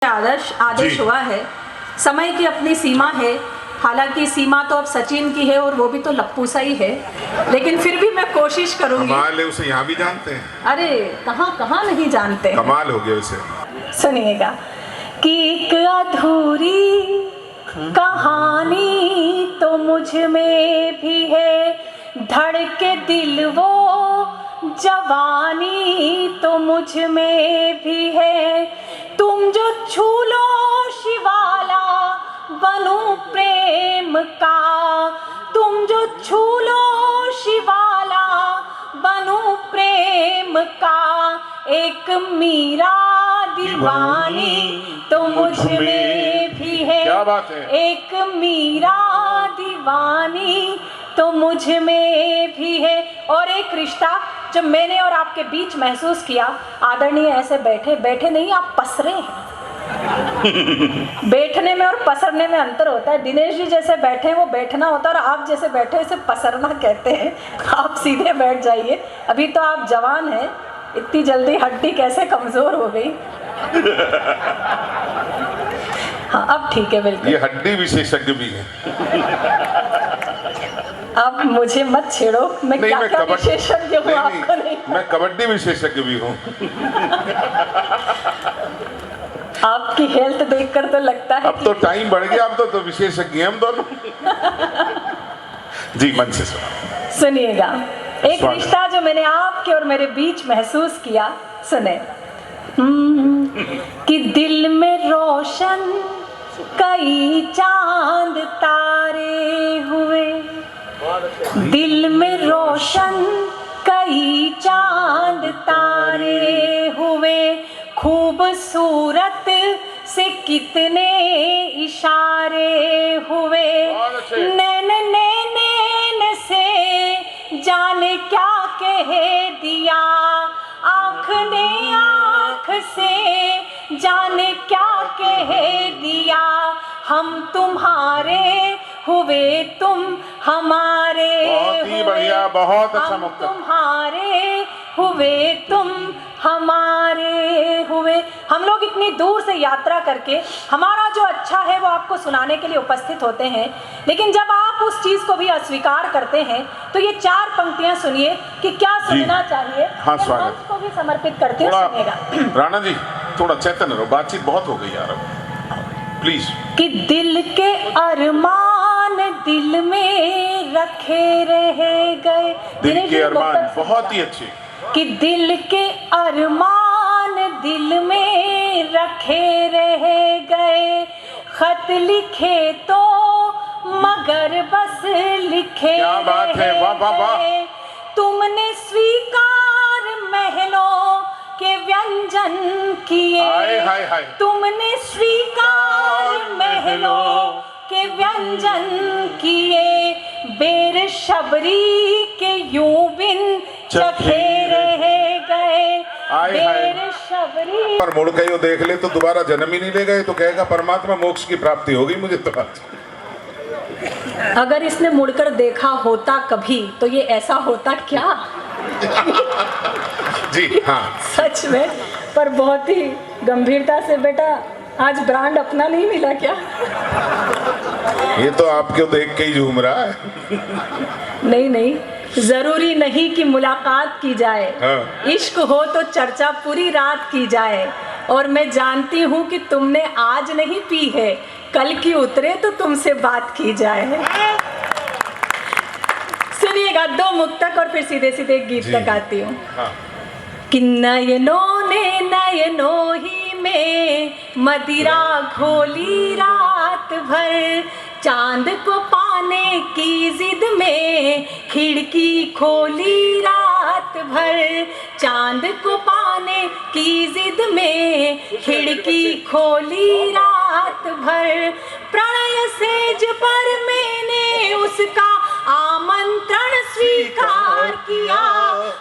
आदेश हुआ है। समय की अपनी सीमा है, हालांकि सीमा तो अब सचिन की है और वो भी तो लप्पू सा ही है, लेकिन फिर भी मैं कोशिश करूंगी। कमाल है, उसे यहाँ भी जानते हैं। अरे कहाँ कहाँ नहीं जानते, कमाल हो गया उसे। सुनिएगा कि एक अधूरी कहानी तो मुझ में भी है, धड़के दिल वो जवानी तो मुझ में भी है, तुम जो छू लो शिवाला बनूं प्रेम का, तुम जो छू लो शिवाला बनूं प्रेम का, एक मीरा दीवानी तो मुझ में भी है। क्या बात है। एक मीरा दीवानी तो मुझ में भी है। और एक रिश्ता जब मैंने और आपके बीच महसूस किया, आदरणीय ऐसे बैठे बैठे नहीं, आप पसरे हैं। बैठने में और पसरने में अंतर होता है। दिनेश जी जैसे बैठे वो बैठना होता है, और आप जैसे बैठे इसे पसरना कहते हैं। आप सीधे बैठ जाइए, अभी तो आप जवान हैं, इतनी जल्दी हड्डी कैसे कमजोर हो गई। हाँ अब ठीक है, बिल्कुल। ये हड्डी विशेषज्ञ भी है। अब मुझे मत छेड़ो, मैं क्या क्या विशेषज्ञ हूँ आपको नहीं। मैं कबड्डी विशेषज्ञ भी हूँ। आपकी हेल्थ देखकर तो लगता है अब तो टाइम बढ़ गया, अब तो विशेषज्ञ हम दोनों। जी मन से सुनिएगा, एक रिश्ता जो मैंने आपके और मेरे बीच महसूस किया, सुने। कि दिल में रोशन कई चांद तारे हुए, दिल में रोशन कई चांद तारे हुए, खूबसूरत से कितने इशारे हुए, नैन नैन से जाने क्या कह दिया, आँख ने आँख से जाने क्या कह दिया, हम तुम्हारे हुए तुम हमारे, बहुत ही बढ़िया, बहुत अच्छा हम मुक्तक। तुम्हारे हुए तुम हमारे हुए। हम लोग इतनी दूर से यात्रा करके हमारा जो अच्छा है वो आपको सुनाने के लिए उपस्थित होते हैं, लेकिन जब आप उस चीज को भी अस्वीकार करते हैं तो ये चार पंक्तियां सुनिए कि क्या सुनना चाहिए। हाँ, स्वागत को भी समर्पित करती हूँ, सुनिएगा। राणा जी थोड़ा चेतन रहो, बातचीत बहुत हो गई यार, प्लीज। कि दिल के अरमान दिल में रखे रह गए, दिल के अरमान बहुत ही अच्छे। कि दिल के अरमान दिल में रखे रह गए, खत लिखे तो मगर बस लिखे। क्या बात है, वाह वाह वाह। तुमने स्वीकार महलों के व्यंजन किए, हाय हाय हाय। तुमने स्वीकार महलों के व्यंजन किए, बेर शबरी के यूं बिन चखे रह गए, बेर शबरी। और मुड़ के देख ले तो दोबारा जन्म ही नहीं ले गए तो कहेगा परमात्मा मोक्ष की प्राप्ति होगी मुझे तो। अगर इसने मुड़कर देखा होता कभी तो ये ऐसा होता क्या। जी हाँ सच में, पर बहुत ही गंभीरता से। बेटा आज ब्रांड अपना नहीं मिला क्या। ये तो आपको देख के ही झूम रहा है। नहीं नहीं, जरूरी नहीं कि मुलाकात की जाए। हाँ। इश्क हो तो चर्चा पूरी रात की जाए, और मैं जानती हूँ कि तुमने आज नहीं पी है, कल की उतरे तो तुमसे बात की जाए। सुनिएगा दो मुक्तक और फिर सीधे सीधे गीत तक आती हूँ। हाँ। कि नयनों ने नयनों ही में मदिरा घोली रात भर, चांद को पाने की जिद में खिड़की खोली रात भर, चांद को पाने की जिद में खिड़की खोली रात भर, प्रणय सेज पर मैंने उसका आमंत्रण स्वीकार किया,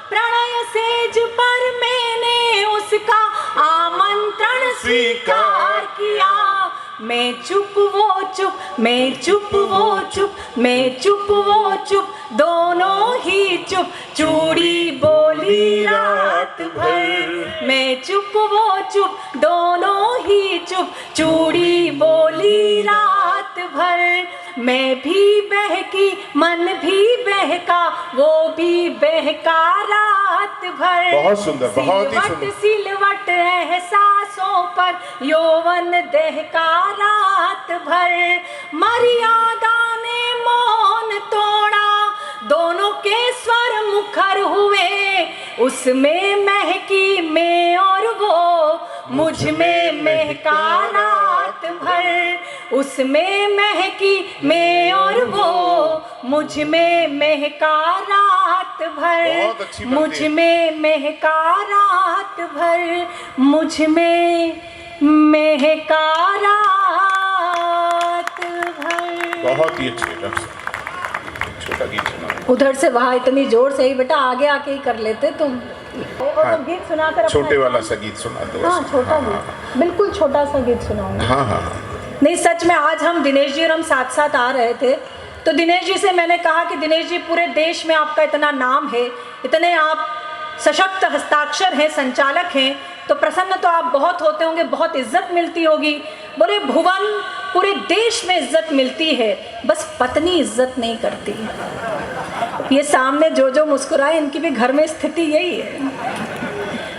प्रणय सेज पर मैंने उसका आमंत्रण स्वीकार किया, मैं चुप वो चुप, मैं चुप वो चुप, मैं चुप वो चुप, दोनों ही चुप, चूड़ी बोली रात भर। मैं चुप वो चुप दोनों ही चुप, चूड़ी बोली रात भर। मैं भी बहकी मन भी बहका, वो भी बहका रात भर। बहुत सुंदर, बहुत ही सुंदर। सिलवट एहसासों पर यौवन दहका रात भर। मर्यादा ने मौन तोड़ा, दोनों के स्वर मुखर हुए। उसमें महकी मैं और वो, मुझ में महका रात भर। उसमें महकी मैं और वो, मुझ में महका रात भर। मुझ में महका रात भर। मुझ में महका रात भर। बहुत ही अच्छे ढंग से छोटा गीत सुना। उधर से वहाँ इतनी जोर से ही बेटा आगे आके ही कर लेते तुम। हाँ, तो गीत सुनाकर छोटे वाला सा गीत सुना दो। हाँ छोटा गीत, बिल्कुल छोटा सा गीत सुनाऊंगा। हाँ हाँ नहीं सच में आज हम दिनेश जी और हम साथ साथ आ रहे थे, तो दिनेश जी से मैंने कहा कि दिनेश जी पूरे देश में आपका इतना नाम है, इतने आप सशक्त हस्ताक्षर हैं, संचालक हैं, तो प्रसन्न तो आप बहुत होते होंगे, बहुत इज्जत मिलती होगी। बोले भुवन पूरे देश में इज्जत मिलती है, बस पत्नी इज्जत नहीं करती। ये सामने जो जो मुस्कुराए इनकी भी घर में स्थिति यही है।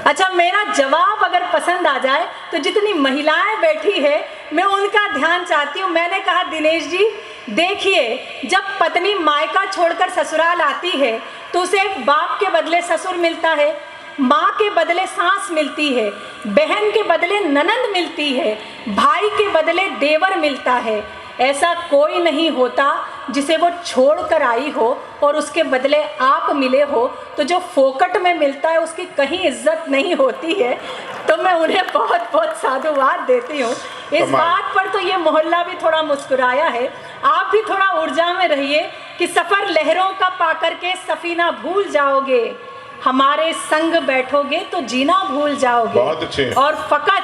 अच्छा मेरा जवाब अगर पसंद आ जाए तो जितनी महिलाएं बैठी है मैं उनका ध्यान चाहती हूँ। मैंने कहा दिनेश जी देखिए, जब पत्नी मायका छोड़कर ससुराल आती है तो उसे एक बाप के बदले ससुर मिलता है, माँ के बदले सास मिलती है, बहन के बदले ननंद मिलती है, भाई के बदले देवर मिलता है। ऐसा कोई नहीं होता जिसे वो छोड़ कर आई हो और उसके बदले आप मिले हो। तो जो फोकट में मिलता है उसकी कहीं इज्जत नहीं होती है। तो मैं उन्हें बहुत बहुत साधुवाद देती हूँ। इस बात पर तो ये मोहल्ला भी थोड़ा मुस्कुराया है। आप भी थोड़ा ऊर्जा में रहिए कि सफ़र लहरों का पाकर के सफ़ीना भूल जाओगे, हमारे संग बैठोगे तो जीना भूल जाओगे। बहुत अच्छे। और फकत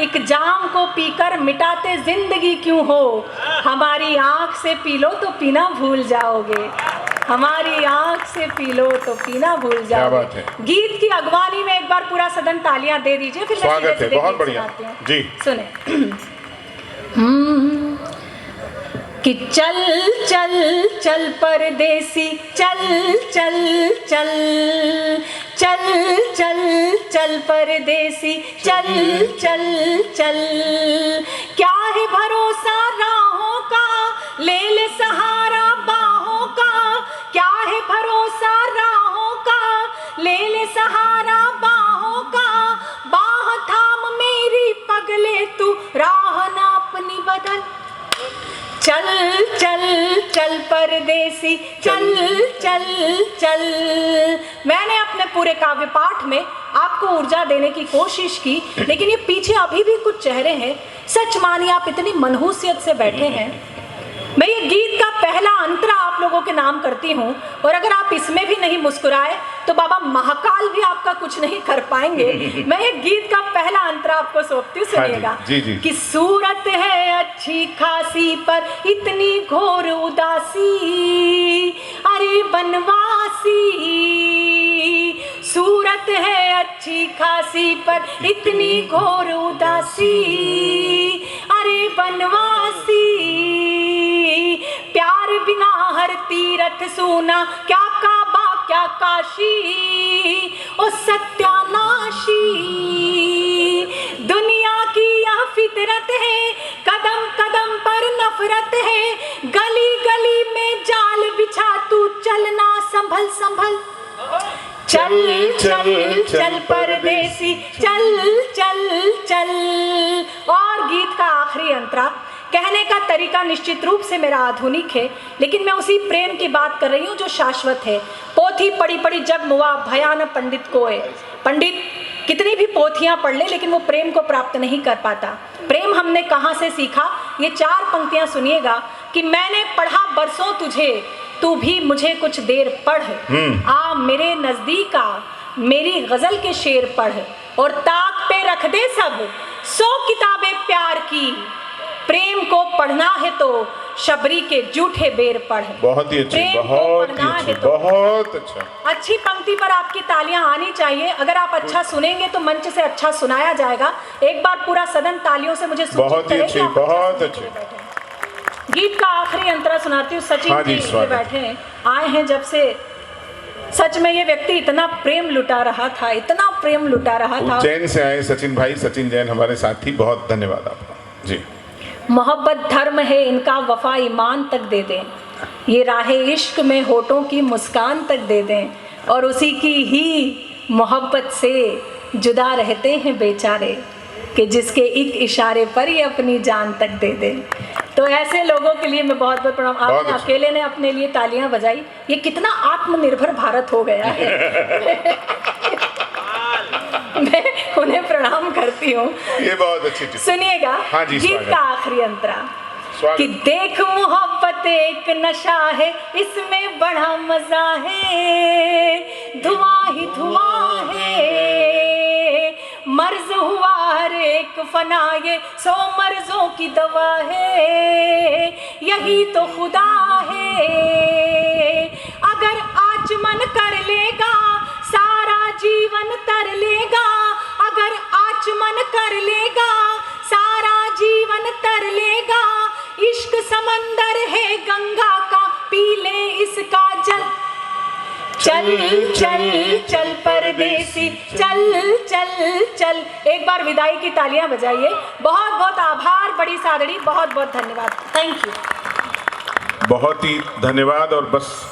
एक जाम को पीकर मिटाते जिंदगी क्यों हो, हमारी आंख से पी लो तो पीना भूल जाओगे। हमारी आंख से पी लो तो पीना भूल जाओगे। गीत की अगवानी में एक बार पूरा सदन तालियां दे दीजिए, फिर मैं स्वागत है। बहुत बढ़िया जी, सुने। कि चल चल चल परदेसी, चल चल चल चल चल चल परदेसी, चल चल चल। क्या है भरोसा राहों का, ले ले सहारा बाहों का। क्या है भरोसा राहों का, ले ले सहारा बाहों का। बाह थाम मेरी पगले तू, राह ना अपनी बदल। चल चल चल परदेसी, चल चल चल। मैंने अपने पूरे काव्य पाठ में आपको ऊर्जा देने की कोशिश की, लेकिन ये पीछे अभी भी कुछ चेहरे हैं। सच मानिए आप इतनी मनहूसियत से बैठे हैं। मैं ये गीत का पहला अंतरा आप लोगों के नाम करती हूँ, और अगर आप इसमें भी नहीं मुस्कुराए तो बाबा महाकाल भी आपका कुछ नहीं कर पाएंगे। मैं ये गीत का पहला अंतरा आपको सौंपती हूँ, सुनिएगा। जी, जी। कि सूरत है अच्छी खासी पर इतनी घोर उदासी, अरे बनवासी। सूरत है अच्छी खासी पर इतनी घोर उदासी, अरे बनवासी। प्यार बिना हर तीरथ सूना, क्या काबा क्या काशी। ओ सत्यानाशी, दुनिया की यह फितरत है, कदम कदम पर नफरत है। गली गली में जाल बिछा तू चलना संभल संभल। चल चल चल परदेसी, चल चल चल। और गीत का आखिरी अंतरा, कहने का तरीका निश्चित रूप से मेरा आधुनिक है, लेकिन मैं उसी प्रेम की बात कर रही हूँ जो शाश्वत है। पोथी पढ़ी पढ़ी जग मुआ, भयान पंडित कोय। पंडित कितनी भी पोथियाँ पढ़ ले लेकिन वो प्रेम को प्राप्त नहीं कर पाता। प्रेम हमने कहाँ से सीखा, ये 4 पंक्तियाँ सुनिएगा। कि मैंने पढ़ा बरसों तुझे, तू भी मुझे कुछ देर पढ़। आ मेरे नजदीक आ, मेरी गजल के शेर पढ़। और ताक पे रख दे सब 100 किताबें प्यार की, प्रेम को पढ़ना है तो शबरी के जूठे बेर पढ़। बहुत ही अच्छी, प्रेम को बहुत पढ़ना ही अच्छी, है तो बहुत अच्छा। अच्छी पंक्ति पर आपकी तालियां आनी चाहिए। अगर आप अच्छा सुनेंगे तो मंच से अच्छा सुनाया जाएगा। एक बार पूरा सदन तालियों से मुझे सूचित बहुत ही करे कि अच्छी, आप अच्छा बहुत सुनने अच्छी। के लिए बैठे हैं। गीत का आखिरी अंतरा सुनाती हूँ। सचिन हाँ जी, जी ये स्वागत। बैठे हैं, आए हैं जब से। सच में ये व्यक्ति इतना प्रेम लुटा रहा था, इतना प्रेम लुटा रहा था। उज्जैन से आए सचिन भाई, सचिन जैन हमारे साथी, बहुत धन्यवाद आपका जी। मोहब्बत धर्म है इनका, वफा ईमान तक दे दें, ये राहे इश्क में होठों की मुस्कान तक दे दें, और उसी की ही मोहब्बत से जुदा रहते हैं बेचारे, कि जिसके एक इशारे पर ये अपनी जान तक दे दें। तो ऐसे लोगों के लिए मैं बहुत बहुत प्रणाम। बहुत आपने अच्छा। अकेले ने अपने लिए तालियां बजाई। ये कितना आत्मनिर्भर भारत हो गया है। मैं उन्हें प्रणाम करती हूँ। ये बहुत अच्छी चीज। सुनिएगा हाँ जी, गीत स्वागत। का आखिरी अंतरा स्वागत। कि देख मोहब्बत एक नशा है, इसमें बड़ा मजा है, धुआं ही धुआं है, मर्ज हुआ हर एक फना, ये 100 मर्जों की दवा है, यही तो खुदा है। अगर आचमन कर लेगा सारा जीवन तर लेगा, अगर आचमन कर लेगा सारा जीवन तर लेगा, इश्क समंदर है गंगा का, पी ले इसका जल। चल चल चल परदेसी, चल चल चल। एक बार विदाई की तालियां बजाइए। बहुत बहुत आभार, बड़ी सादड़ी, बहुत बहुत धन्यवाद। Thank you. बहुत ही धन्यवाद। और बस